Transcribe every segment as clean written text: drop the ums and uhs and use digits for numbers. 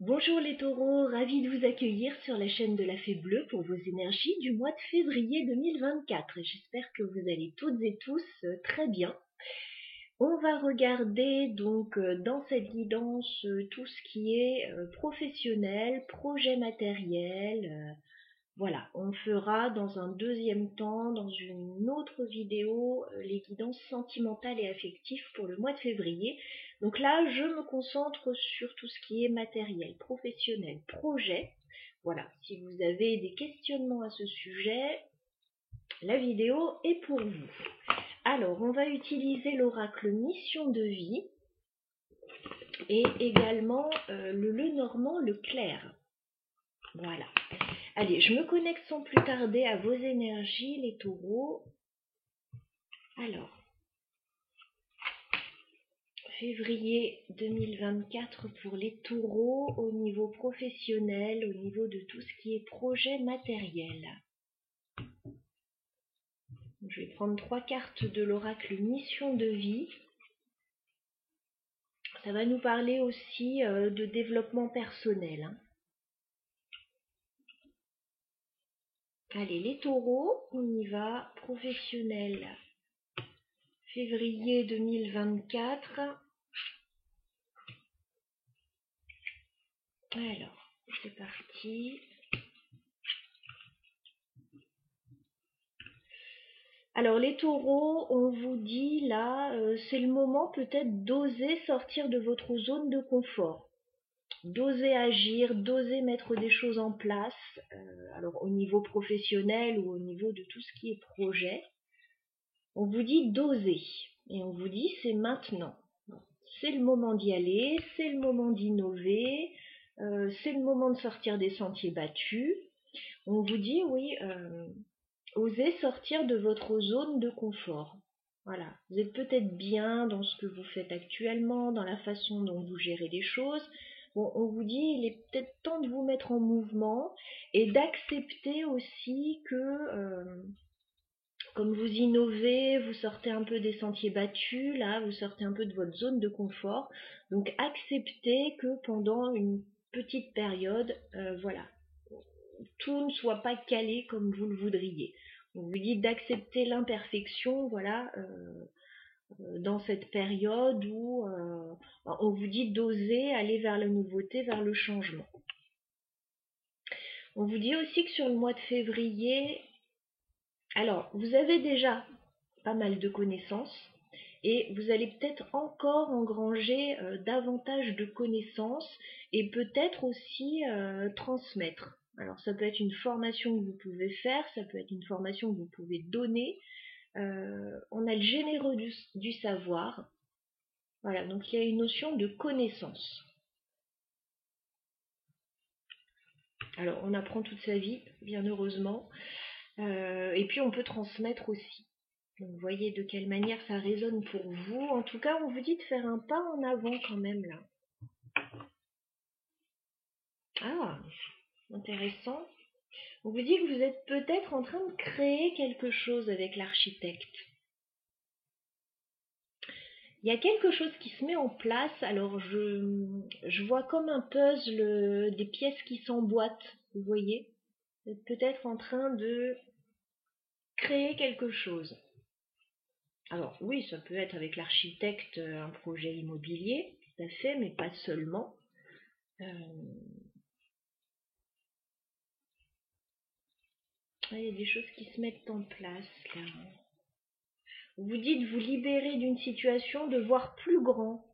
Bonjour les taureaux, ravi de vous accueillir sur la chaîne de la Fée Bleue pour vos énergies du mois de février 2024. J'espère que vous allez toutes et tous très bien. On va regarder donc dans cette guidance tout ce qui est professionnel, projet matériel. Voilà, on fera dans un deuxième temps, dans une autre vidéo, les guidances sentimentales et affectives pour le mois de février. Donc là, je me concentre sur tout ce qui est matériel, professionnel, projet. Voilà, si vous avez des questionnements à ce sujet, la vidéo est pour vous. Alors, on va utiliser l'oracle Mission de vie et également le Lenormand, le clair. Voilà. Allez, je me connecte sans plus tarder à vos énergies, les taureaux. Alors, février 2024 pour les taureaux au niveau professionnel, au niveau de tout ce qui est projet matériel. Je vais prendre 3 cartes de l'oracle Mission de vie. Ça va nous parler aussi de développement personnel. Allez, les taureaux, on y va. Professionnel, février 2024. Alors, c'est parti. Alors les taureaux, on vous dit là, c'est le moment peut-être d'oser sortir de votre zone de confort, d'oser agir, d'oser mettre des choses en place, alors au niveau professionnel ou au niveau de tout ce qui est projet. On vous dit d'oser et on vous dit c'est maintenant. C'est le moment d'y aller, c'est le moment d'innover, c'est le moment de sortir des sentiers battus. On vous dit oui, osez sortir de votre zone de confort. Voilà, vous êtes peut-être bien dans ce que vous faites actuellement, dans la façon dont vous gérez les choses. Bon, on vous dit, il est peut-être temps de vous mettre en mouvement et d'accepter aussi que, comme vous innovez, vous sortez un peu des sentiers battus, là, vous sortez un peu de votre zone de confort. Donc, acceptez que pendant une petite période, voilà, tout ne soit pas calé comme vous le voudriez. On vous dit d'accepter l'imperfection, voilà, dans cette période où on vous dit d'oser aller vers la nouveauté, vers le changement. On vous dit aussi que sur le mois de février, alors vous avez déjà pas mal de connaissances et vous allez peut-être encore engranger davantage de connaissances et peut-être aussi transmettre. Alors ça peut être une formation que vous pouvez faire, ça peut être une formation que vous pouvez donner. On a le généreux du savoir. Voilà, donc il y a une notion de connaissance. Alors on apprend toute sa vie, bien heureusement. Et puis on peut transmettre aussi. Donc vous voyez de quelle manière ça résonne pour vous. En tout cas, on vous dit de faire un pas en avant quand même là. Ah, intéressant. On vous dit que vous êtes peut-être en train de créer quelque chose avec l'architecte. Il y a quelque chose qui se met en place. Alors je vois comme un puzzle, des pièces qui s'emboîtent, vous voyez. Vous êtes peut-être en train de créer quelque chose. Alors oui, ça peut être avec l'architecte un projet immobilier, tout à fait, mais pas seulement. Il y a des choses qui se mettent en place là. Vous dites vous libérer d'une situation, de voir plus grand.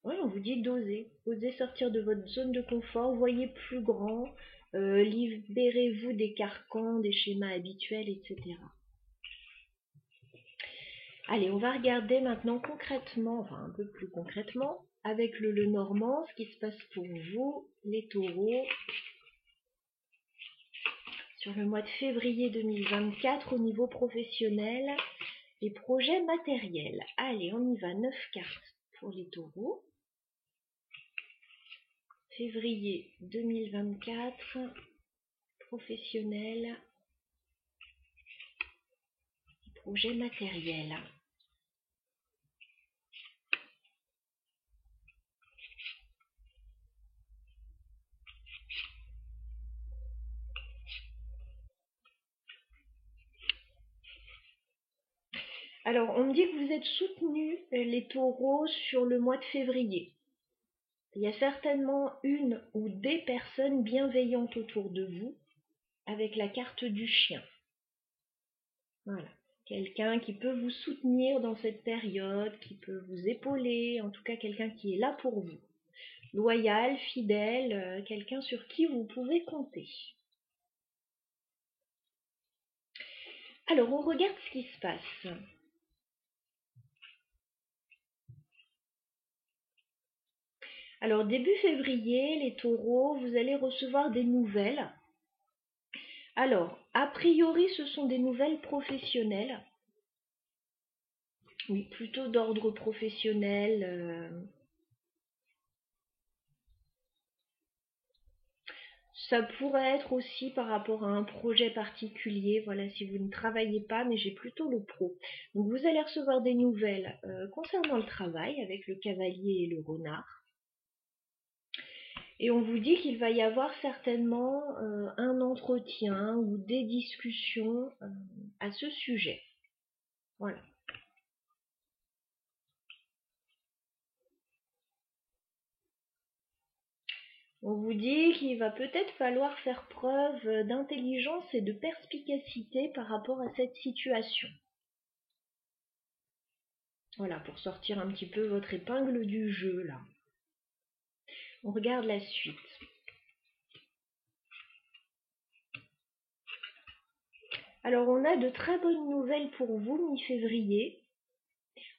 Oui, on vous dit d'oser. Osez sortir de votre zone de confort, voyez plus grand, libérez-vous des carcans, des schémas habituels, etc. Allez, on va regarder maintenant concrètement, enfin un peu plus concrètement, avec le Lenormand, ce qui se passe pour vous, les taureaux, sur le mois de février 2024 au niveau professionnel et projets matériels. Allez, on y va, 9 cartes pour les taureaux. Février 2024, professionnel, projet matériel. Alors, on me dit que vous êtes soutenus, les taureaux, sur le mois de février. Il y a certainement une ou des personnes bienveillantes autour de vous, avec la carte du chien. Voilà. Quelqu'un qui peut vous soutenir dans cette période, qui peut vous épauler, en tout cas quelqu'un qui est là pour vous. Loyal, fidèle, quelqu'un sur qui vous pouvez compter. Alors, on regarde ce qui se passe. Alors, début février, les taureaux, vous allez recevoir des nouvelles. Alors, a priori, ce sont des nouvelles professionnelles. Oui, plutôt d'ordre professionnel. Ça pourrait être aussi par rapport à un projet particulier, voilà, si vous ne travaillez pas, mais j'ai plutôt le pro. Donc vous allez recevoir des nouvelles concernant le travail avec le cavalier et le renard. Et on vous dit qu'il va y avoir certainement un entretien ou des discussions à ce sujet. Voilà. On vous dit qu'il va peut-être falloir faire preuve d'intelligence et de perspicacité par rapport à cette situation. Voilà, pour sortir un petit peu votre épingle du jeu, là. On regarde la suite. Alors, on a de très bonnes nouvelles pour vous, mi-février.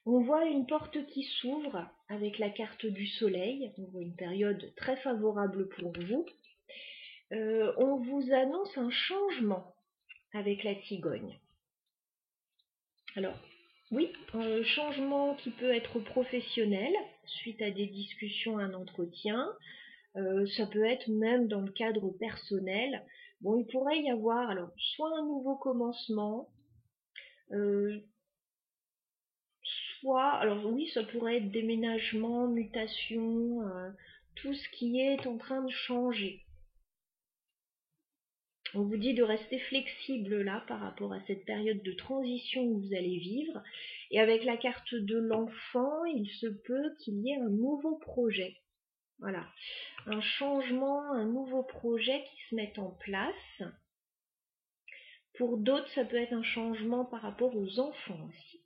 On voit une porte qui s'ouvre avec la carte du soleil. On voit une période très favorable pour vous. On vous annonce un changement avec la cigogne. Alors, oui, un changement qui peut être professionnel suite à des discussions, un entretien. Ça peut être même dans le cadre personnel. Bon, il pourrait y avoir alors soit un nouveau commencement, soit, alors oui, ça pourrait être déménagement, mutation, tout ce qui est en train de changer. On vous dit de rester flexible là par rapport à cette période de transition que vous allez vivre. Et avec la carte de l'enfant, il se peut qu'il y ait un nouveau projet. Voilà, un changement, un nouveau projet qui se met en place. Pour d'autres, ça peut être un changement par rapport aux enfants aussi.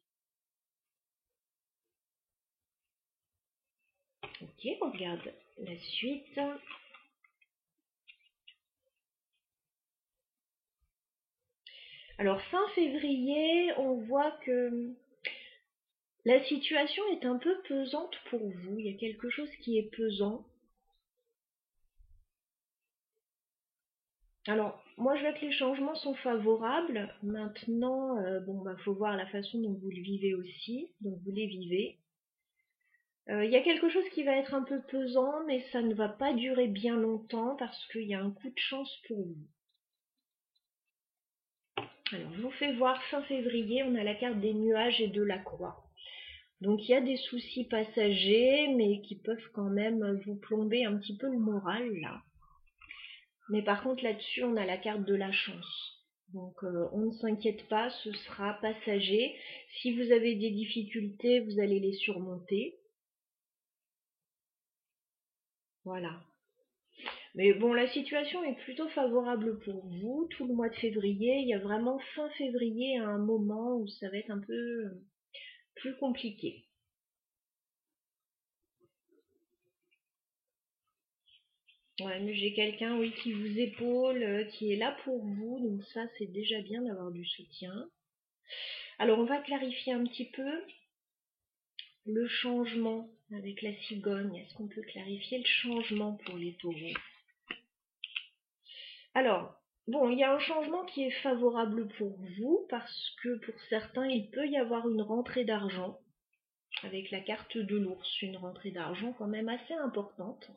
Ok, on regarde la suite. Alors fin février, on voit que la situation est un peu pesante pour vous. Il y a quelque chose qui est pesant. Alors, moi je vois que les changements sont favorables. Maintenant, bon, faut voir la façon dont vous le vivez aussi, dont vous les vivez. Il y a quelque chose qui va être un peu pesant, mais ça ne va pas durer bien longtemps parce qu'il y a un coup de chance pour vous. Alors, je vous fais voir fin février, on a la carte des nuages et de la croix. Donc, il y a des soucis passagers, mais qui peuvent quand même vous plomber un petit peu le moral, là. Mais par contre, là-dessus, on a la carte de la chance. Donc, on ne s'inquiète pas, ce sera passager. Si vous avez des difficultés, vous allez les surmonter. Voilà. Mais bon, la situation est plutôt favorable pour vous. Tout le mois de février, il y a vraiment fin février à un moment où ça va être un peu plus compliqué. Ouais, mais j'ai quelqu'un, oui, qui vous épaule, qui est là pour vous, donc ça, c'est déjà bien d'avoir du soutien. Alors, on va clarifier un petit peu le changement avec la cigogne. Est-ce qu'on peut clarifier le changement pour les taureaux? Alors, bon, il y a un changement qui est favorable pour vous parce que pour certains, il peut y avoir une rentrée d'argent avec la carte de l'ours, une rentrée d'argent quand même assez importante.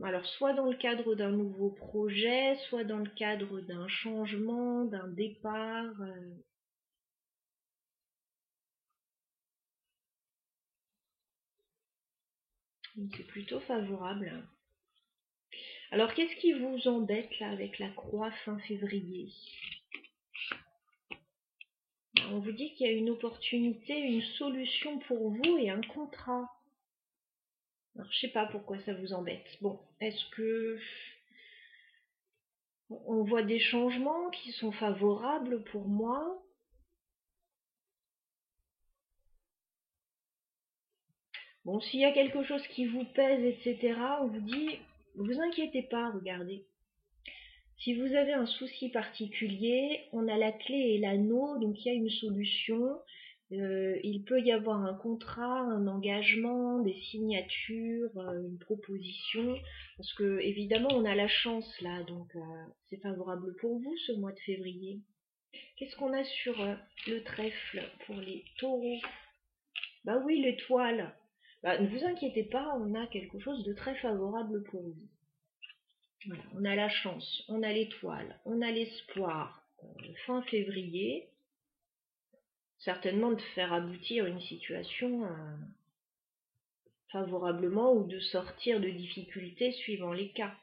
Alors, soit dans le cadre d'un nouveau projet, soit dans le cadre d'un changement, d'un départ. C'est plutôt favorable. Alors, qu'est-ce qui vous embête là avec la croix fin février? On vous dit qu'il y a une opportunité, une solution pour vous et un contrat. Alors, je sais pas pourquoi ça vous embête. Bon, est-ce que on voit des changements qui sont favorables pour moi? Bon, s'il y a quelque chose qui vous pèse, etc., on vous dit, vous inquiétez pas, regardez. Si vous avez un souci particulier, on a la clé et l'anneau, donc il y a une solution. Il peut y avoir un contrat, un engagement, des signatures, une proposition, parce que évidemment on a la chance là, donc c'est favorable pour vous ce mois de février. Qu'est-ce qu'on a sur le trèfle pour les taureaux? Bah oui, l'étoile. Bah, ne vous inquiétez pas, on a quelque chose de très favorable pour vous. Voilà, on a la chance, on a l'étoile, on a l'espoir. Fin février, certainement de faire aboutir une situation favorablement ou de sortir de difficultés suivant les cas.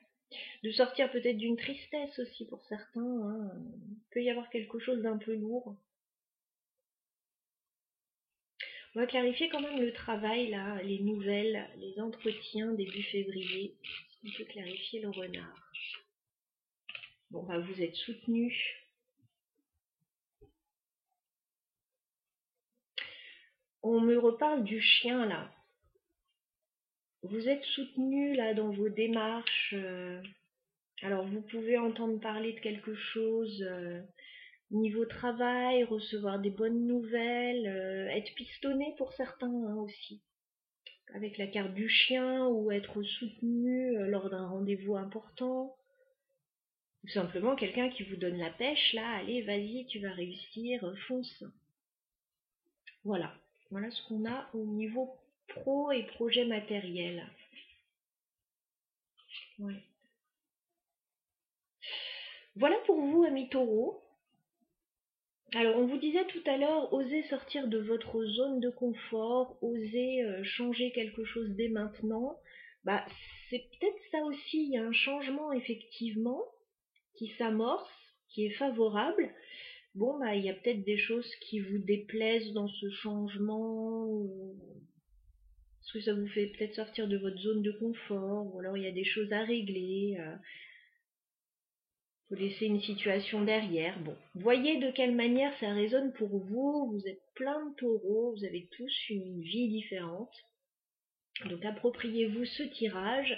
De sortir peut-être d'une tristesse aussi pour certains. Hein. Il peut y avoir quelque chose d'un peu lourd. On va clarifier quand même le travail, là, les nouvelles, les entretiens début février. On peut clarifier le renard. Bon, bah, vous êtes soutenu. On me reparle du chien, là. Vous êtes soutenu, là, dans vos démarches. Alors, vous pouvez entendre parler de quelque chose niveau travail, recevoir des bonnes nouvelles, être pistonné pour certains hein, aussi. Avec la carte du chien ou être soutenu lors d'un rendez-vous important. Ou simplement quelqu'un qui vous donne la pêche, là, allez, vas-y, tu vas réussir, fonce. Voilà. Voilà ce qu'on a au niveau pro et projet matériel. Ouais. Voilà pour vous, amis taureaux. Alors, on vous disait tout à l'heure, osez sortir de votre zone de confort, osez changer quelque chose dès maintenant. Bah, c'est peut-être ça aussi, il y a un changement effectivement qui s'amorce, qui est favorable. Bon, bah, il y a peut-être des choses qui vous déplaisent dans ce changement, parce que ça vous fait peut-être sortir de votre zone de confort, ou alors il y a des choses à régler. Faut laisser une situation derrière. Bon, voyez de quelle manière ça résonne pour vous. Vous êtes plein de taureaux, vous avez tous une vie différente. Donc appropriez-vous ce tirage.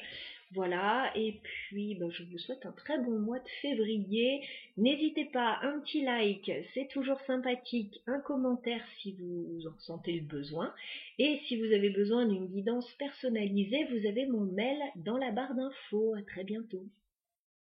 Voilà, et puis ben, je vous souhaite un très bon mois de février. N'hésitez pas, un petit like, c'est toujours sympathique, un commentaire si vous en ressentez le besoin. Et si vous avez besoin d'une guidance personnalisée, vous avez mon mail dans la barre d'infos. À très bientôt.